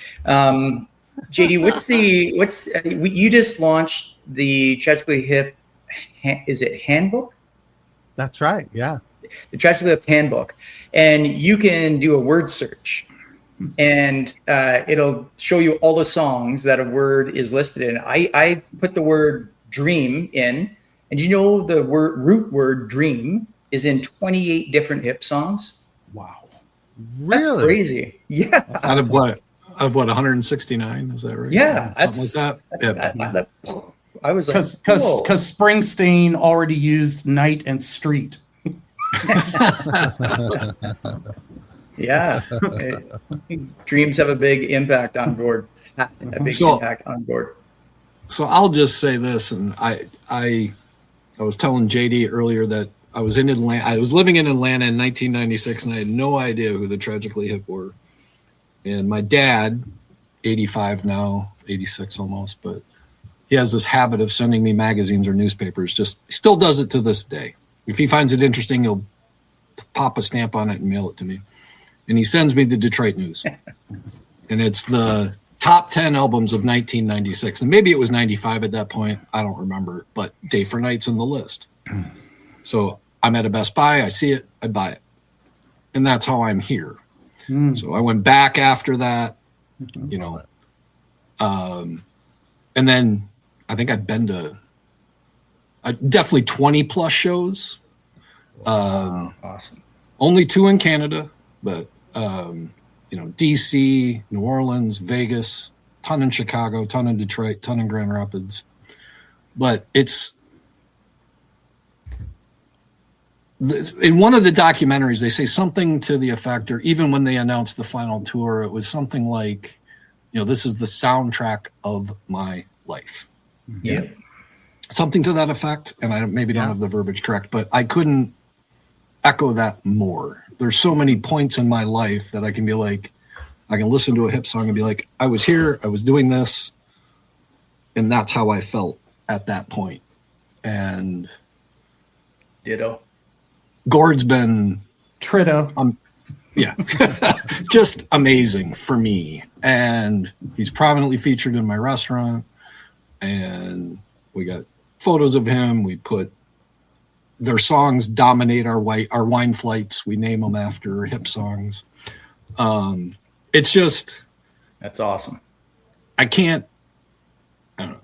JD, you just launched the Tragically Hip, is it handbook? That's right. Yeah. The Tragically Hip handbook. And you can do a word search, and it'll show you all the songs that a word is listed in. I put the word dream in, and the root word dream is in 28 different hip songs. Wow. Really? That's crazy. Yeah. That's out of what? Of what, 169? Is that right? Yeah. Something like that. Yeah. I was like, because Springsteen already used night and street. Yeah. Dreams have a big impact on Gord. Impact on Gord. So I'll just say this, and I was telling JD earlier that I was in Atlanta. I was living in Atlanta in 1996, and I had no idea who the Tragically Hip were. And my dad, 85 now, 86 almost, but he has this habit of sending me magazines or newspapers. He still does it to this day. If he finds it interesting, he'll pop a stamp on it and mail it to me. And he sends me the Detroit News. And it's the top 10 albums of 1996. And maybe it was 95 at that point. I don't remember. But Day for Night's in the list. So I'm at a Best Buy. I see it. I buy it. And that's how I'm here. So I went back after that, and then I think I've been to definitely 20 plus shows. Awesome. Only 2 in Canada, but DC, New Orleans, Vegas, ton in Chicago, ton in Detroit, ton in Grand Rapids. But in one of the documentaries, they say something to the effect, or even when they announced the final tour, it was something like, this is the soundtrack of my life. Yeah. Something to that effect. And I maybe don't have the verbiage correct, but I couldn't echo that more. There's so many points in my life that I can be like, I can listen to a hip song and be like, I was here, I was doing this. And that's how I felt at that point. And ditto. Gord's been Tritto. Just amazing for me. And he's prominently featured in my restaurant. And we got photos of him. We put their songs dominate our wine flights. We name them after hip songs. It's just, that's awesome. I don't know.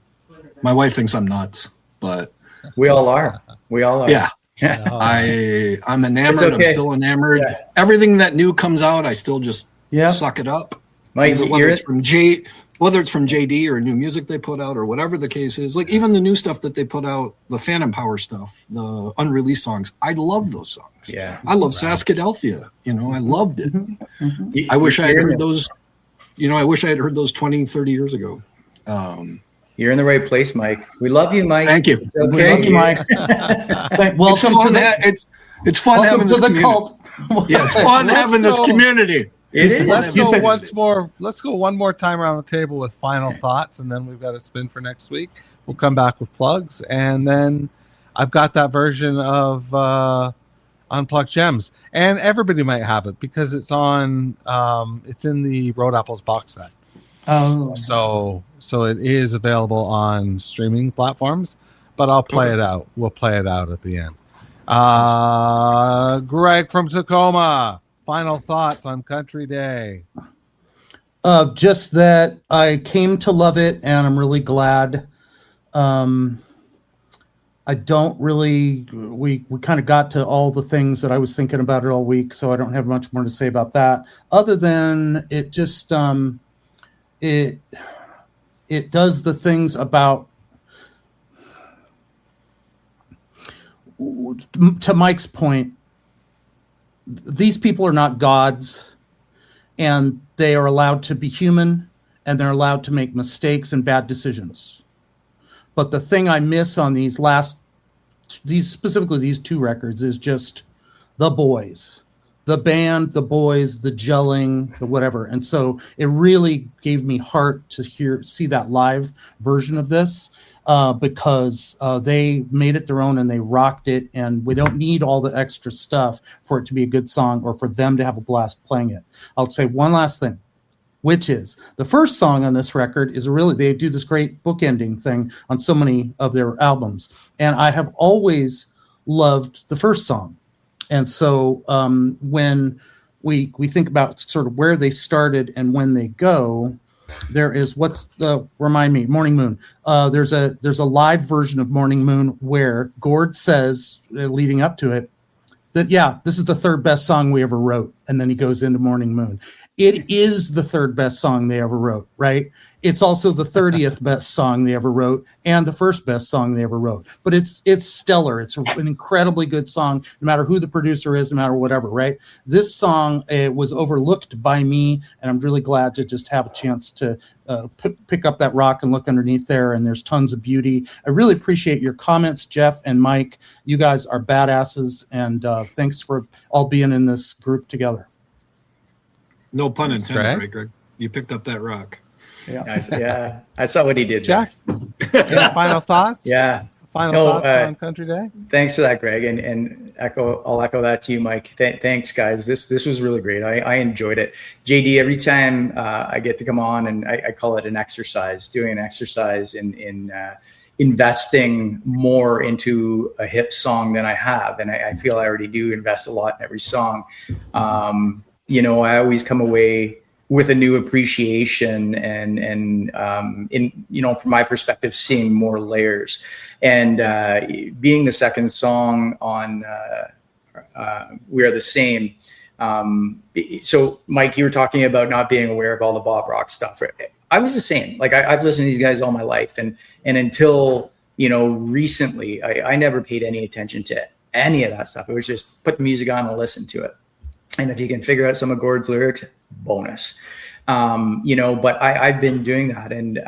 My wife thinks I'm nuts, but we all are. Yeah. I'm enamored. Okay. I'm still enamored. Yeah. Everything that new comes out, I still just suck it up. Mike, whether it's from JD or new music they put out or whatever the case is, like even the new stuff that they put out, the Phantom Power stuff, the unreleased songs, I love those songs. Yeah, I love Saskadelphia. I loved it. I wish I had heard those. I wish I had heard those 20, 30 years ago. You're in the right place, Mike. We love you, Mike. Thank you. Okay. Thank you, Mike. Welcome to it's fun having this community. cult. Yeah, it's fun having this community. Let's go one more time around the table with final thoughts, and then we've got a spin for next week. We'll come back with plugs, and then I've got that version of Unplugged Gems, and everybody might have it because it's on. It's in the Road Apples box set. Oh, so it is available on streaming platforms, but I'll play it out. We'll play it out at the end. Greg from Tacoma, final thoughts on Country Day. Just that I came to love it, and I'm really glad. I don't really. We kind of got to all the things that I was thinking about it all week, so I don't have much more to say about that. Other than it just it does the things about. To Mike's point, these people are not gods, and they are allowed to be human, and they're allowed to make mistakes and bad decisions. But the thing I miss on specifically these two records is just the boys, the band, the boys, the gelling, the whatever. And so it really gave me heart to see that live version of this. Because they made it their own and they rocked it, and we don't need all the extra stuff for it to be a good song or for them to have a blast playing it. I'll say one last thing, which is the first song on this record is they do this great bookending thing on so many of their albums, and I have always loved the first song. And so when we think about sort of where they started and when they go, there is remind me, Morning Moon. There's a live version of Morning Moon where Gord says, leading up to it, that this is the third best song we ever wrote, and then he goes into Morning Moon. It is the third best song they ever wrote, right? It's also the 30th best song they ever wrote and the first best song they ever wrote. But it's stellar. It's an incredibly good song, no matter who the producer is, no matter whatever, right? This song was overlooked by me, and I'm really glad to just have a chance to pick up that rock and look underneath there, and there's tons of beauty. I really appreciate your comments, Jeff and Mike. You guys are badasses, and thanks for all being in this group together. No pun intended, right, Greg? You picked up that rock. Yeah, I saw what he did. Jack, any final thoughts? Yeah. Final thoughts on Country Day? Thanks for that, Greg, and I'll echo that to you, Mike. Thanks, guys. This was really great. I enjoyed it. JD, every time I get to come on, and I call it an exercise, doing an exercise in investing more into a hip song than I have, and I feel I already do invest a lot in every song. I always come away with a new appreciation and from my perspective, seeing more layers. And being the second song on We Are the Same. So Mike, you were talking about not being aware of all the Bob Rock stuff. I was the same. Like I've listened to these guys all my life, and until recently, I never paid any attention to any of that stuff. It was just put the music on and listen to it. And if you can figure out some of Gord's lyrics, bonus. But I've been doing that, and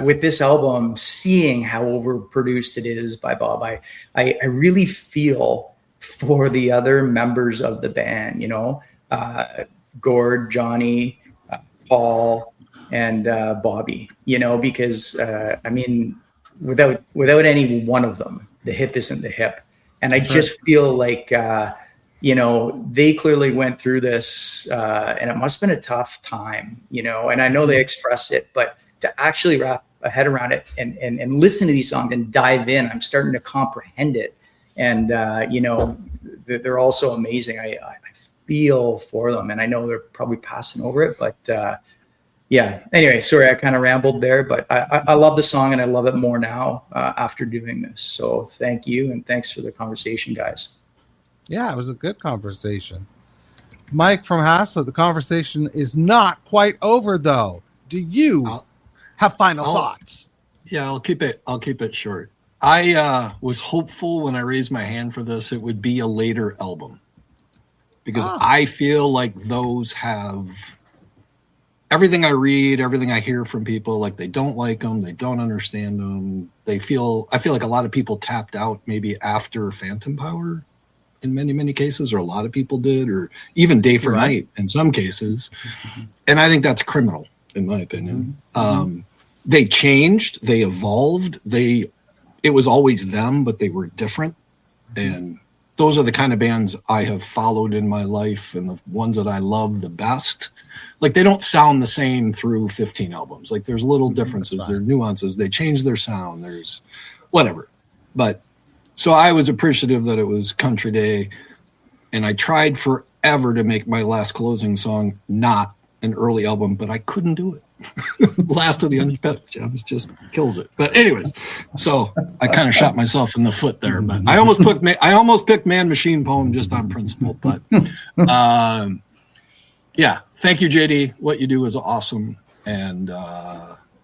with this album, seeing how overproduced it is by Bob, I really feel for the other members of the band, Gord, Johnny, Paul, and Bobby, because without any one of them, the hip isn't the hip. And I just feel like, they clearly went through this and it must have been a tough time, and I know they express it, but to actually wrap a head around it and listen to these songs and dive in, I'm starting to comprehend it. And, they're also amazing. I feel for them, and I know they're probably passing over it, but anyway, sorry, I kind of rambled there, but I love the song and I love it more now after doing this. So thank you. And thanks for the conversation, guys. Yeah, it was a good conversation. Mike from Hassel, the conversation is not quite over, though. Do you have final thoughts? Yeah, I'll keep it short. I was hopeful when I raised my hand for this, it would be a later album, because I feel like those have everything I read, everything I hear from people, like they don't like them, they don't understand them. I feel like a lot of people tapped out maybe after Phantom Power. in many, many cases, or a lot of people did, or even day for night in some cases. And I think that's criminal, in my opinion. They changed, they evolved, it was always them, but they were different. And those are the kind of bands I have followed in my life, and the ones that I love the best. Like, they don't sound the same through 15 albums. Like, there's little differences, there are nuances, they change their sound, there's whatever. But so I was appreciative that it was Country Day, and I tried forever to make my last closing song not an early album, but I couldn't do it. Last of the Unplugged Gems just kills it. But anyways, so I kind of shot myself in the foot there. But I almost picked Man Machine Poem just on principle. But yeah, thank you, JD. What you do is awesome, and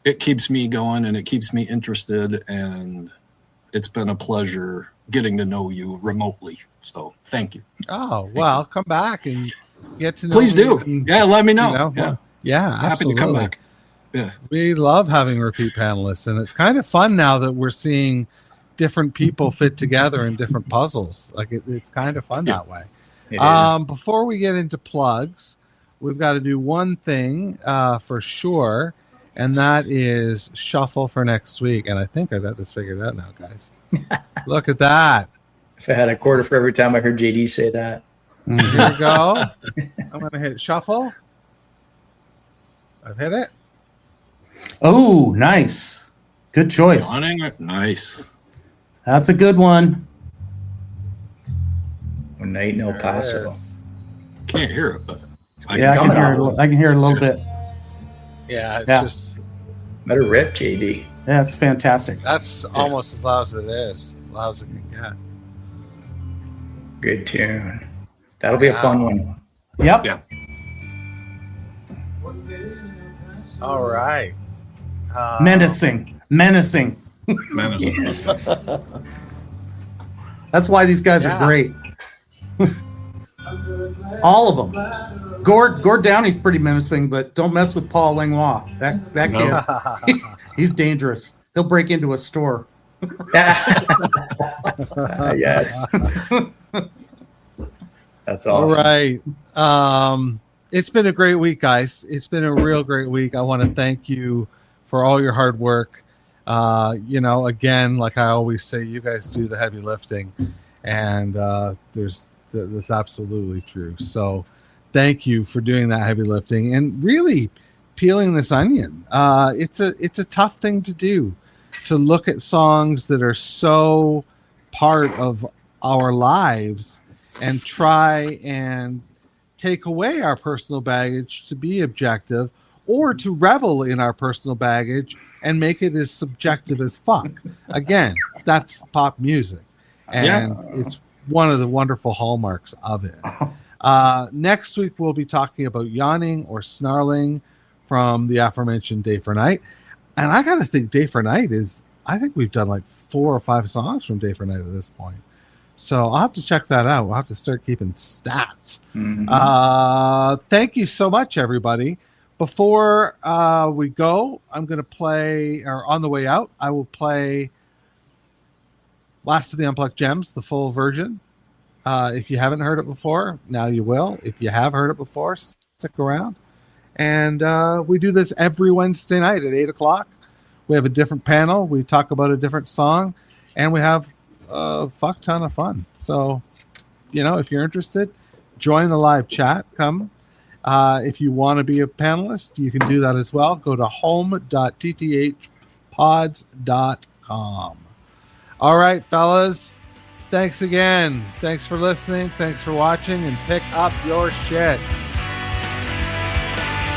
it keeps me going, and it keeps me interested, and it's been a pleasure getting to know you remotely. So thank you. Oh, well, come back and get to know Please do. And, yeah, let me know. Yeah, happy absolutely. to come back. Yeah. We love having repeat panelists, and it's kind of fun now that we're seeing different people fit together in different puzzles. Like, it's kind of fun that way. Before we get into plugs, we've got to do one thing for sure, and that is shuffle for next week. And I think I got this figured out now, guys. Look at that. If I had a quarter for every time I heard JD say that. Here we go. I'm going to hit shuffle. I've hit it. Oh, nice. Good choice. Nice. That's a good one. One night in El Paso. Can't hear it, but I can hear it a little bit. Yeah, it's just better rip, JD. Yeah, it's fantastic. That's almost as loud as it is. Loud as it can get. Good tune. That'll be a fun one. Yep. Yeah. All right. Menacing. Yes. That's why these guys are great. All of them. Gord Downie's pretty menacing, but don't mess with Paul Langlois. That kid, he's dangerous. He'll break into a store. Yes. That's awesome. All right. It's been a great week, guys. It's been a real great week. I want to thank you for all your hard work. Again, like I always say, you guys do the heavy lifting, and that's absolutely true. So thank you for doing that heavy lifting and really peeling this onion. It's a tough thing to do, to look at songs that are so part of our lives and try and take away our personal baggage to be objective, or to revel in our personal baggage and make it as subjective as fuck. Again, that's pop music, and it's one of the wonderful hallmarks of it. Next week, we'll be talking about yawning or snarling from the aforementioned Day for Night. And I got to think Day for Night I think we've done like 4 or 5 songs from Day for Night at this point. So I'll have to check that out. We'll have to start keeping stats. Thank you so much, everybody. Before we go, I'm going to play, or on the way out, I will play Last of the Unplugged Gems, the full version. If you haven't heard it before, now you will. If you have heard it before, stick around. And we do this every Wednesday night at 8 o'clock. We have a different panel. We talk about a different song, and we have a fuck ton of fun. So, if you're interested, join the live chat. Come. If you want to be a panelist, you can do that as well. Go to home.tthpods.com. All right, fellas. Thanks again. Thanks for listening. Thanks for watching, and pick up your shit.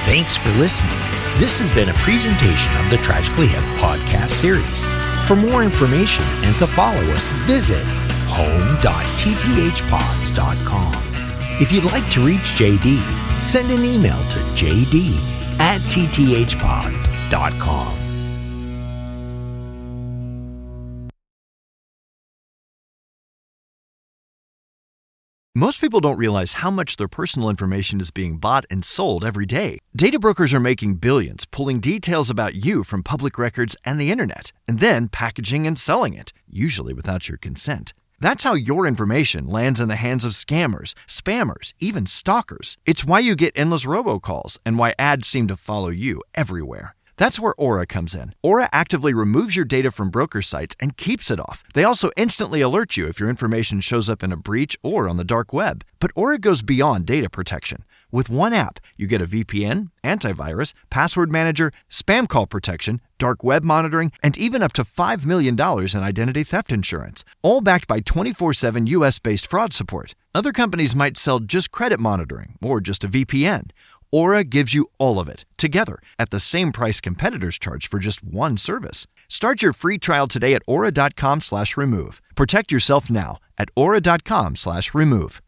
Thanks for listening. This has been a presentation of the Tragically Hip podcast series. For more information and to follow us, visit home.tthpods.com. If you'd like to reach JD, send an email to jd@tthpods.com. Most people don't realize how much their personal information is being bought and sold every day. Data brokers are making billions, pulling details about you from public records and the internet, and then packaging and selling it, usually without your consent. That's how your information lands in the hands of scammers, spammers, even stalkers. It's why you get endless robocalls and why ads seem to follow you everywhere. That's where Aura comes in. Aura actively removes your data from broker sites and keeps it off. They also instantly alert you if your information shows up in a breach or on the dark web. But Aura goes beyond data protection. With one app, you get a VPN, antivirus, password manager, spam call protection, dark web monitoring, and even up to $5 million in identity theft insurance, all backed by 24/7 US-based fraud support. Other companies might sell just credit monitoring or just a VPN. Aura gives you all of it, together, at the same price competitors charge for just one service. Start your free trial today at aura.com/remove. Protect yourself now at aura.com/remove.